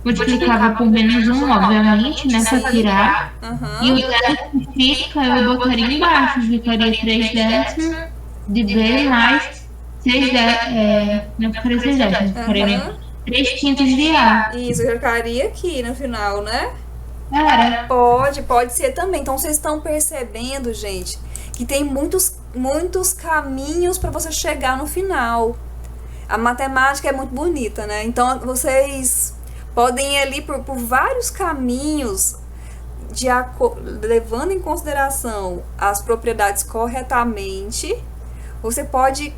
multiplicava por menos 1, obviamente, né, pra tirar. E o 10 que fica, eu botaria embaixo. Ficaria 3 décimos de b mais 6 décimos. Não ficaria 6 décimos, ficaria 3 quintos de a. Isso, eu ficaria aqui no final, né? Era. Pode ser também. Então, vocês estão percebendo, gente, que tem muitos caminhos para você chegar no final. A matemática é muito bonita, né? Então, vocês podem ir ali por vários caminhos, levando em consideração as propriedades corretamente. Você pode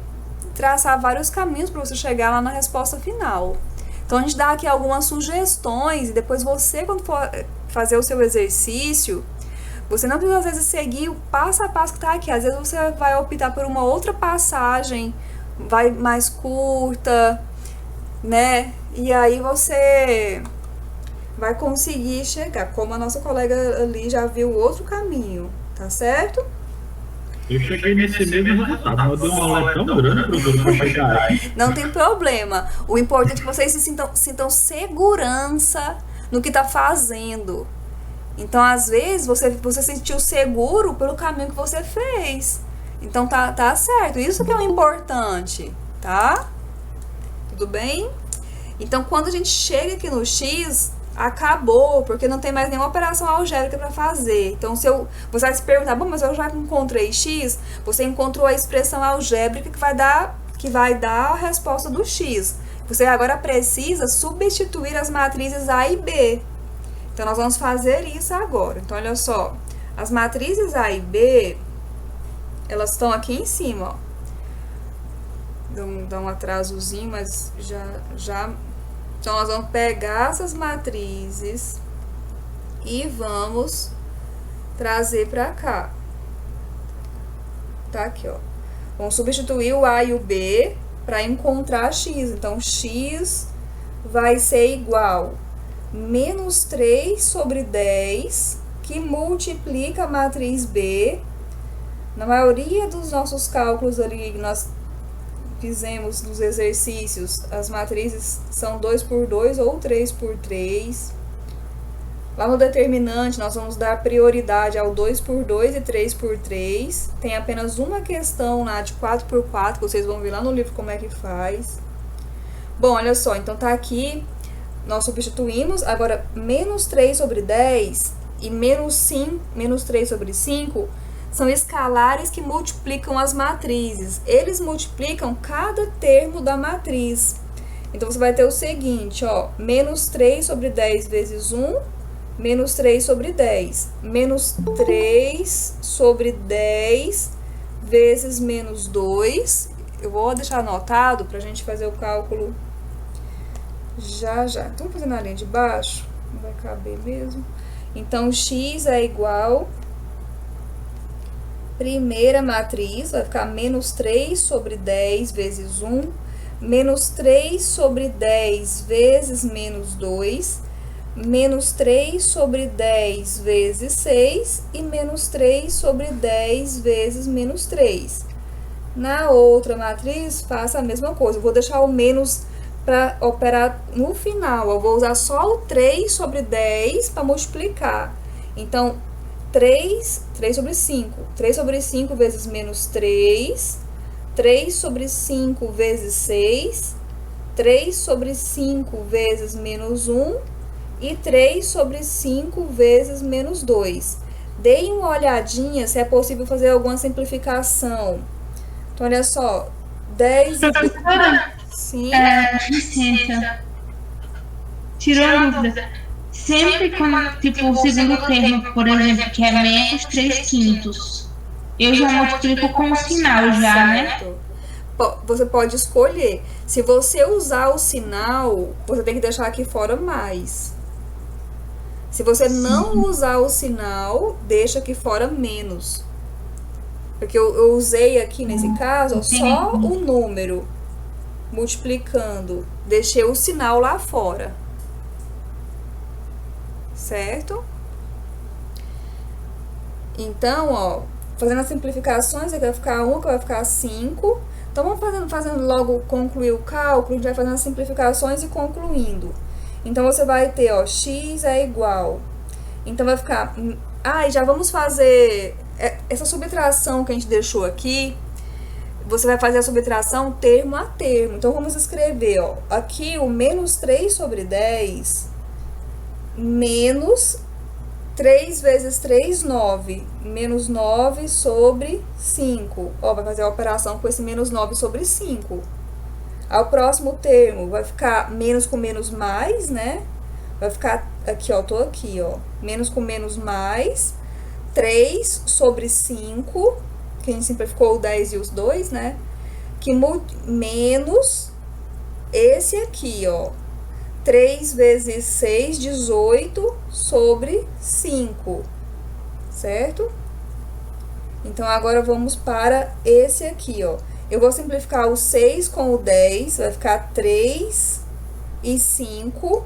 traçar vários caminhos para você chegar lá na resposta final. Então, a gente dá aqui algumas sugestões, e depois você, quando for fazer o seu exercício, você não precisa, às vezes, seguir o passo a passo que está aqui. Às vezes, você vai optar por uma outra passagem, vai mais curta, né? E aí, você vai conseguir chegar, como a nossa colega ali já viu outro caminho, tá certo? Eu cheguei nesse mesmo resultado, mas eu dei uma aula tão grande, professor, pra chegar aí. Não tem problema. O importante é que vocês sintam segurança no que está fazendo. Então, às vezes, você se sentiu seguro pelo caminho que você fez. Então, tá certo. Isso que é o importante, tá? Tudo bem? Então, quando a gente chega aqui no x, acabou, porque não tem mais nenhuma operação algébrica para fazer. Então, você vai se perguntar, bom, mas eu já encontrei x, você encontrou a expressão algébrica que vai dar a resposta do x. Você agora precisa substituir as matrizes A e B. Então, nós vamos fazer isso agora. Então, olha só, as matrizes A e B, elas estão aqui em cima, ó. dá um atrasozinho, mas já. Então, nós vamos pegar essas matrizes e vamos trazer para cá. Tá aqui, ó. Vamos substituir o A e o B para encontrar x. Então, x vai ser igual a menos 3 sobre 10, que multiplica a matriz B. Na maioria dos nossos cálculos ali, nós fizemos nos exercícios, as matrizes são 2 por 2 ou 3 por 3. Lá no determinante, nós vamos dar prioridade ao 2 por 2 e 3 por 3. Tem apenas uma questão lá de 4 por 4, que vocês vão ver lá no livro como é que faz. Bom, olha só, então tá aqui, nós substituímos. Agora, menos 3 sobre 10 e menos 3 sobre 5 são escalares que multiplicam as matrizes. Eles multiplicam cada termo da matriz. Então, você vai ter o seguinte, ó, menos 3 sobre 10 vezes 1, menos 3 sobre 10. Menos 3 sobre 10 vezes menos 2. Eu vou deixar anotado para a gente fazer o cálculo já. Então, vou fazer na linha de baixo, não vai caber mesmo. Então, x é igual, primeira matriz, vai ficar menos 3 sobre 10 vezes 1, menos 3 sobre 10 vezes menos 2, menos 3 sobre 10 vezes 6 e menos 3 sobre 10 vezes menos 3. Na outra matriz, faça a mesma coisa. Eu vou deixar o menos para operar no final. Eu vou usar só o 3 sobre 10 para multiplicar. Então, 3 sobre 5. 3 sobre 5 vezes menos 3. 3 sobre 5 vezes 6. 3 sobre 5 vezes menos 1. E 3 sobre 5 vezes menos 2. Deem uma olhadinha se é possível fazer alguma simplificação. Então, olha só. 10... Sim. Licença. Tirou a dúvida. Sempre quando, tipo, o segundo termo, por exemplo, que é menos 3 quintos, eu já multiplico com o sinal já, né? Você pode escolher. Se você usar o sinal, você tem que deixar aqui fora mais. Se você não usar o sinal, deixa aqui fora menos. Porque eu usei aqui, nesse caso, só o número multiplicando. Deixei o sinal lá fora. Certo? Então, ó, fazendo as simplificações, aqui vai ficar 1, aqui vai ficar 5. Então, vamos fazendo logo, concluir o cálculo, a gente vai fazendo as simplificações e concluindo. Então, você vai ter, ó, x é igual. Então, vai ficar... e já vamos fazer essa subtração que a gente deixou aqui. Você vai fazer a subtração termo a termo. Então, vamos escrever, ó, aqui o menos 3 sobre 10... menos 3 vezes 3, 9. Menos 9 sobre 5. Ó, vai fazer a operação com esse menos 9 sobre 5. Ao próximo termo, vai ficar menos com menos mais, né? Vai ficar aqui, ó, tô aqui, ó. Menos com menos mais. 3 sobre 5, que a gente simplificou o 10 e os 2, né? Que menos esse aqui, ó. 3 vezes 6, 18 sobre 5, certo? Então, agora vamos para esse aqui, ó. Eu vou simplificar o 6 com o 10, vai ficar 3 e 5.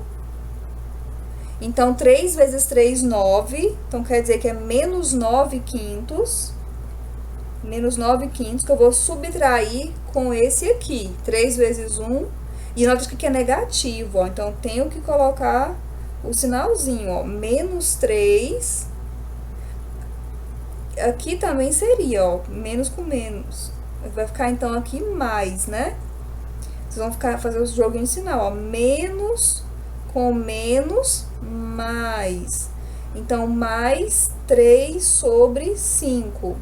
Então, 3 vezes 3, 9. Então, quer dizer que é menos 9 quintos. Menos 9 quintos, que eu vou subtrair com esse aqui. 3 vezes 1. E nota que é negativo, ó. Então, tenho que colocar o sinalzinho, ó. Menos 3. Aqui também seria, ó. Menos com menos. Vai ficar, então, aqui mais, né? Vocês vão fazer o joguinho de sinal, ó. Menos com menos, mais. Então, mais 3 sobre 5.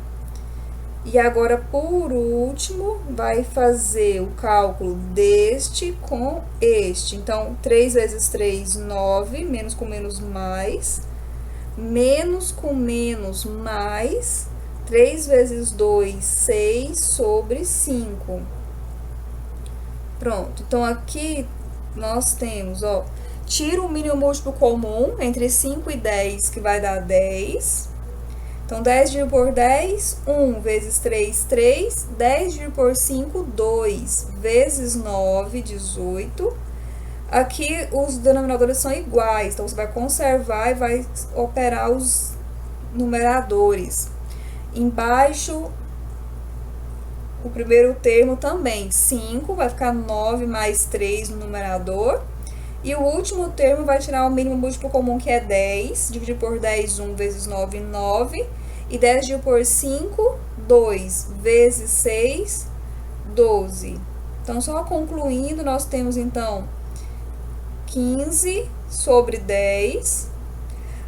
E agora, por último, vai fazer o cálculo deste com este. Então, 3 vezes 3, 9, menos com menos, mais. Menos com menos, mais. 3 vezes 2, 6 sobre 5. Pronto, então aqui nós temos, ó, tira o mínimo múltiplo comum entre 5 e 10, que vai dar 10. Então, 10 dividido por 10, 1 vezes 3, 3. 10 dividido por 5, 2 vezes 9, 18. Aqui, os denominadores são iguais, então você vai conservar e vai operar os numeradores. Embaixo, o primeiro termo também, 5, vai ficar 9 mais 3 no numerador. E o último termo vai tirar o mínimo múltiplo comum, que é 10. Dividir por 10, 1 vezes 9, 9. E 10 dividido por 5, 2 vezes 6, 12. Então, só concluindo, nós temos, então, 15 sobre 10.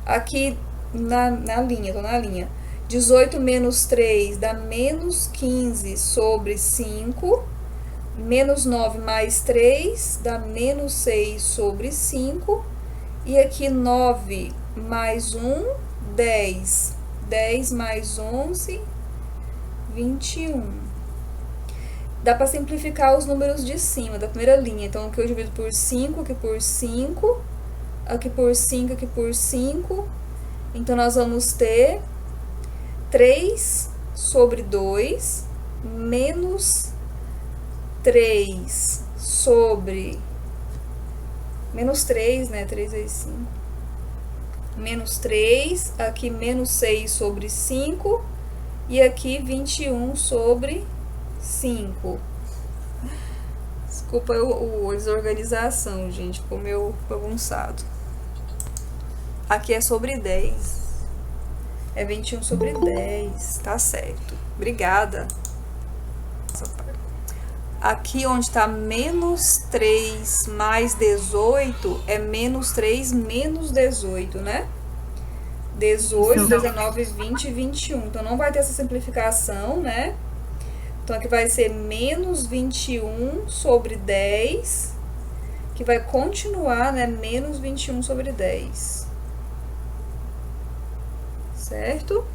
Aqui na linha, tô na linha. 18 menos 3 dá menos 15 sobre 5. Menos 9 mais 3 dá menos 6 sobre 5. E aqui 9 mais 1, 10. 10 mais 11, 21. Dá para simplificar os números de cima, da primeira linha. Então, aqui eu divido por 5, aqui por 5, aqui por 5, aqui por 5. Então, nós vamos ter 3 sobre 2, menos 3 sobre... Menos 3, né? 3 vezes 5. Menos 3, aqui menos 6 sobre 5, e aqui 21 sobre 5. Desculpa a desorganização, gente, ficou meio bagunçado. Aqui é sobre 10. É 21 sobre 10, tá certo. Obrigada. Aqui onde tá menos 3 mais 18, é menos 3 menos 18, né? 18, 19, 20 e 21. Então, não vai ter essa simplificação, né? Então, aqui vai ser menos 21 sobre 10, que vai continuar, né? Menos 21 sobre 10. Certo?